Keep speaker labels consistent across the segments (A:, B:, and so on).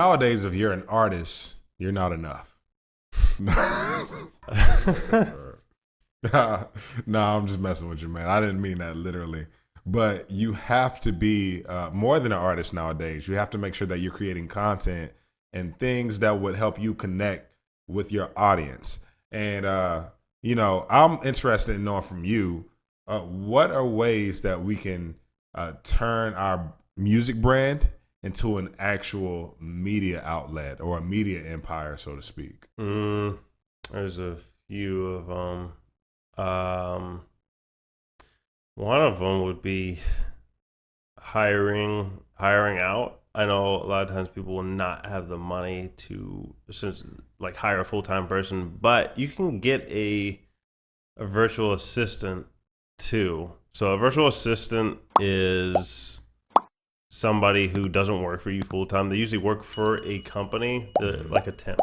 A: Nowadays, if you're an artist, you're not enough. No, I'm just messing with you, man. I didn't mean that literally. But you have to be more than an artist nowadays. You have to make sure that you're creating content and things that would help you connect with your audience. And, I'm interested in knowing from you, what are ways that we can turn our music brand into an actual media outlet or a media empire, so to speak?
B: There's a few of them. One of them would be hiring out. I know a lot of times people will not have the money to hire a full-time person, but you can get a virtual assistant too. So a virtual assistant is somebody who doesn't work for you full-time. They usually work for a company, like a temp.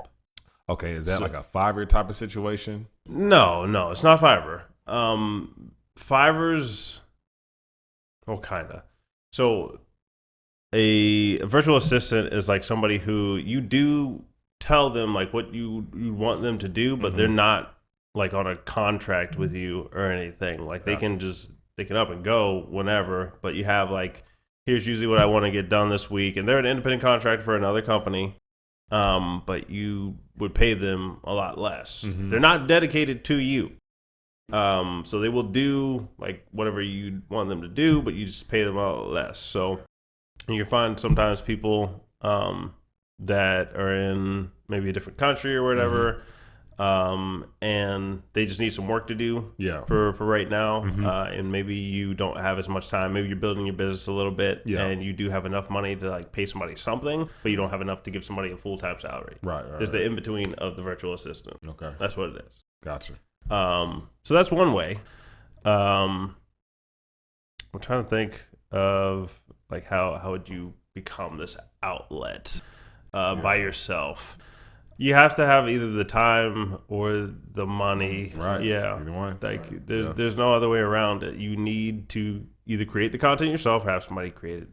A: Okay, is that like a Fiverr type of situation?
B: No, it's not Fiverr. Fiverr's, well, kind of. So a virtual assistant is like somebody who you do tell them like what you want them to do, but they're not like on a contract with you or anything. Like they can up and go whenever, but you have like, here's usually what I want to get done this week. And they're an independent contractor for another company. But you would pay them a lot less. They're not dedicated to you. So they will do like whatever you want them to do, but you just pay them a lot less. So you can find sometimes people that are in maybe a different country or whatever, and they just need some work to do for right now. And maybe you don't have as much time. Maybe you're building your business a little bit and you do have enough money to like pay somebody something, but you don't have enough to give somebody a full-time salary.
A: Right.
B: There's the in-between of the virtual assistant.
A: Okay.
B: That's what it is.
A: Gotcha.
B: So that's one way. I'm trying to think of like how would you become this outlet by yourself? You have to have either the time or the money.
A: Right.
B: Yeah.
A: Either one.
B: Like there's no other way around it. You need to either create the content yourself or have somebody create it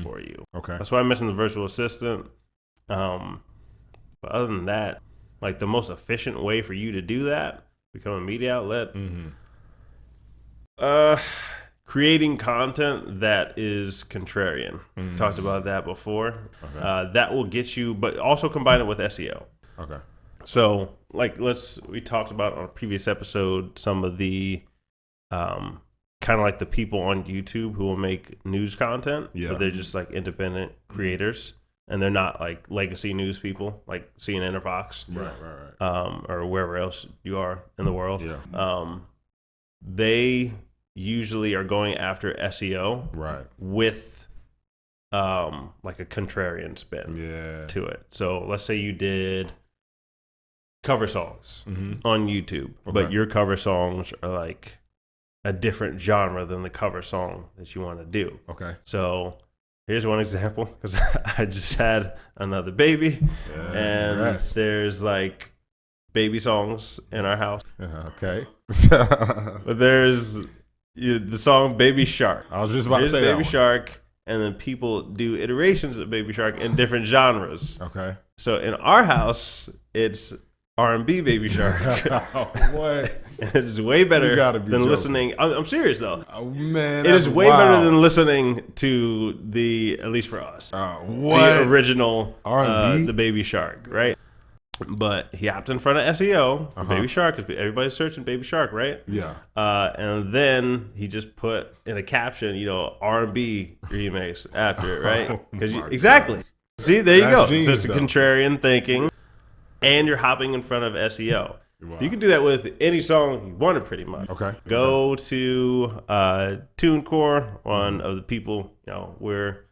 B: for you.
A: Okay.
B: That's why I mentioned the virtual assistant. But other than that, like the most efficient way for you to do that, become a media outlet, creating content that is contrarian. Talked about that before. Okay. That will get you, but also combine it with SEO.
A: Okay.
B: So, like, we talked about on a previous episode some of the kind of like the people on YouTube who will make news content, but they're just like independent creators, and they're not like legacy news people like CNN or Fox,
A: right.
B: Or wherever else you are in the world.
A: Yeah.
B: They usually are going after SEO,
A: right,
B: with like a contrarian spin to it. So let's say you did cover songs on YouTube, but your cover songs are like a different genre than the cover song that you want to do.
A: Okay.
B: So here's one example, because I just had another baby, and there's like baby songs in our house.
A: Okay.
B: But there's the song Baby Shark.
A: I was just about to say
B: Baby Shark, and then people do iterations of Baby Shark in different genres.
A: Okay.
B: So in our house, it's R&B Baby Shark.
A: What?
B: And it is way better than listening. I'm serious though.
A: Oh man,
B: it is way better than listening to at least for us, the original R&B, the Baby Shark, right? But he hopped in front of SEO for Baby Shark because everybody's searching Baby Shark, right?
A: Yeah.
B: And then he just put in a caption, R&B remix after it, right? Exactly. God. See, there you go. Genius, so it's a contrarian thinking, and you're hopping in front of SEO. Wow. You can do that with any song you wanted, pretty much.
A: Okay.
B: Go to TuneCore, one of the people we're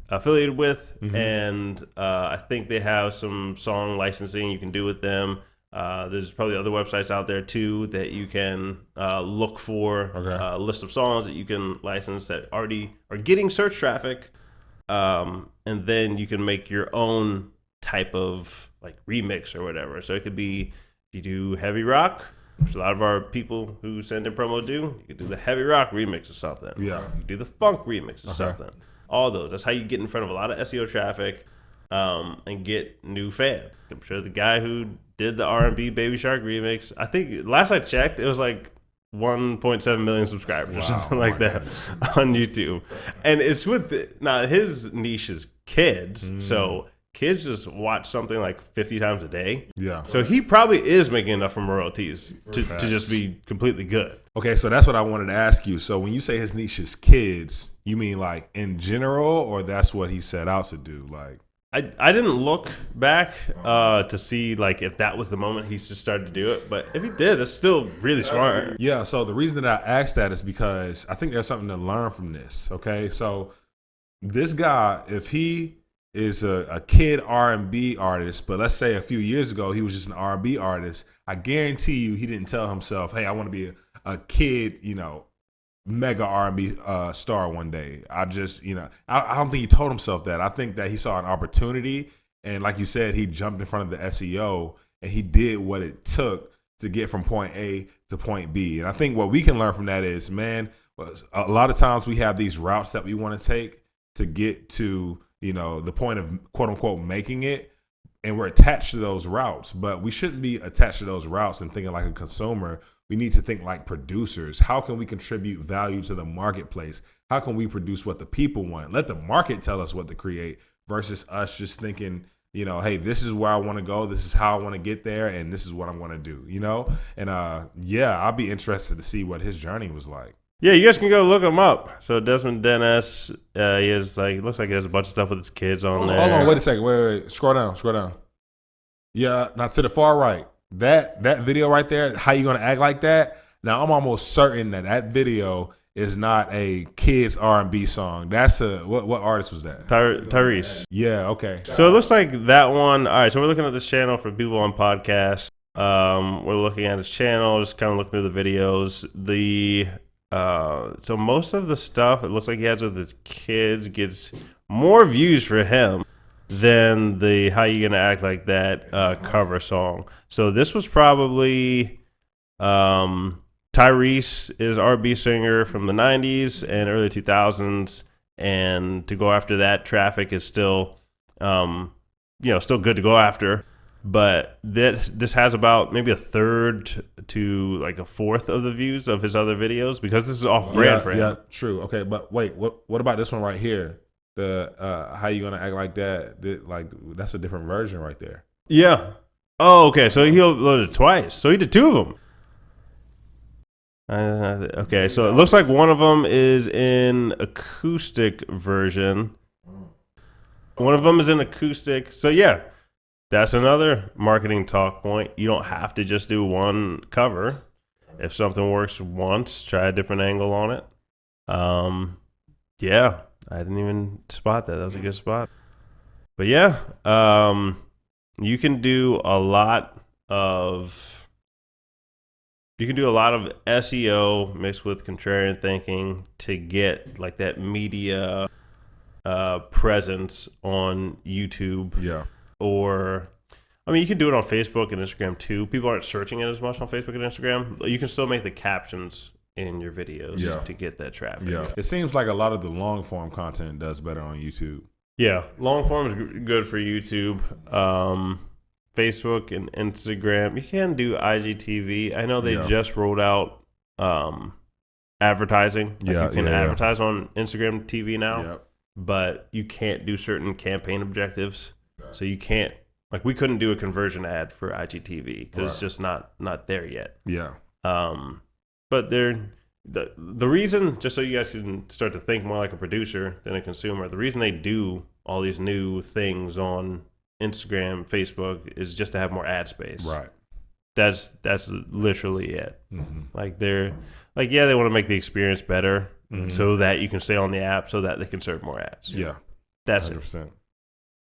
B: affiliated with, and I think they have some song licensing you can do with them. There's probably other websites out there too that you can look for a list of songs that you can license that already are getting search traffic, and then you can make your own type of like remix or whatever. So it could be, if you do heavy rock, which a lot of our people who send in promo do, you could do the heavy rock remix or something.
A: Yeah.
B: You do the funk remix or something. All those. That's how you get in front of a lot of SEO traffic. and get new fans. I'm sure the guy who did the R&B Baby Shark remix, I think last I checked, it was like 1.7 million subscribers or something like that on YouTube. And it's now his niche is kids, so kids just watch something like 50 times a day.
A: Yeah.
B: So he probably is making enough from royalties to just be completely good.
A: Okay, so that's what I wanted to ask you. So when you say his niche is kids, you mean like in general, or that's what he set out to do? Like,
B: I didn't look back to see like if that was the moment he just started to do it, but if he did, that's still really smart.
A: yeah. So the reason that I asked that is because I think there's something to learn from this. Okay, so this guy, if he is a kid R&B artist, but let's say a few years ago he was just an R&B artist, I guarantee you he didn't tell himself, "Hey, I want to be a kid, mega R&B star one day." I just, I don't think he told himself that. I think that he saw an opportunity, and like you said, he jumped in front of the SEO and he did what it took to get from point A to point B. And I think what we can learn from that is, man, a lot of times we have these routes that we want to take to get to, the point of quote unquote making it, and we're attached to those routes, but we shouldn't be attached to those routes and thinking like a consumer. We need to think like producers. How can we contribute value to the marketplace? How can we produce what the people want? Let the market tell us what to create versus us just thinking, hey, this is where I want to go. This is how I want to get there. And this is what I'm going to do, And I'll be interested to see what his journey was like.
B: Yeah, you guys can go look him up. So Desmond Dennis, looks like he has a bunch of stuff with his kids on there.
A: Hold on, wait a second. Wait. Scroll down. Yeah, now to the far right. That video right there, how you gonna act like that? Now I'm almost certain that video is not a kids R&B song. That's what artist was that?
B: Tyrese.
A: Yeah, okay.
B: So it looks like that one. All right, so we're looking at this channel for people on podcasts. We're looking at his channel, just kind of looking through the videos. So most of the stuff it looks like he has with his kids gets more views for him than the "How You Gonna Act Like That" cover song. So this was probably Tyrese is R&B singer from the 90s and early 2000s, and to go after that traffic is still still good to go after. But this has about maybe a third to like a fourth of the views of his other videos because this is off brand for him.
A: Yeah, true. Okay, but wait, what about this one right here? The "How You Gonna Act Like That"? That's a different version right there.
B: Yeah. Oh, okay. So he uploaded it twice. So he did two of them. Okay, so it looks like one of them is in acoustic version. One of them is in acoustic. So yeah. That's another marketing talk point. You don't have to just do one cover. If something works once, try a different angle on it. Yeah, I didn't even spot that. That was a good spot. But yeah, you can do a lot of SEO mixed with contrarian thinking to get like that media presence on YouTube.
A: Yeah.
B: Or, you can do it on Facebook and Instagram too. People aren't searching it as much on Facebook and Instagram. You can still make the captions in your videos to get that traffic.
A: Yeah. It seems like a lot of the long form content does better on YouTube.
B: Yeah, long form is good for YouTube. Facebook and Instagram. You can do IGTV. I know they just rolled out advertising. You can advertise on Instagram TV now, but you can't do certain campaign objectives. So you can't, we couldn't do a conversion ad for IGTV because it's just not there yet.
A: Yeah.
B: But the reason, just so you guys can start to think more like a producer than a consumer, the reason they do all these new things on Instagram, Facebook is just to have more ad space.
A: Right.
B: That's literally it.
A: Mm-hmm.
B: They want to make the experience better so that you can stay on the app so that they can serve more ads.
A: Yeah.
B: That's
A: 100%.
B: it.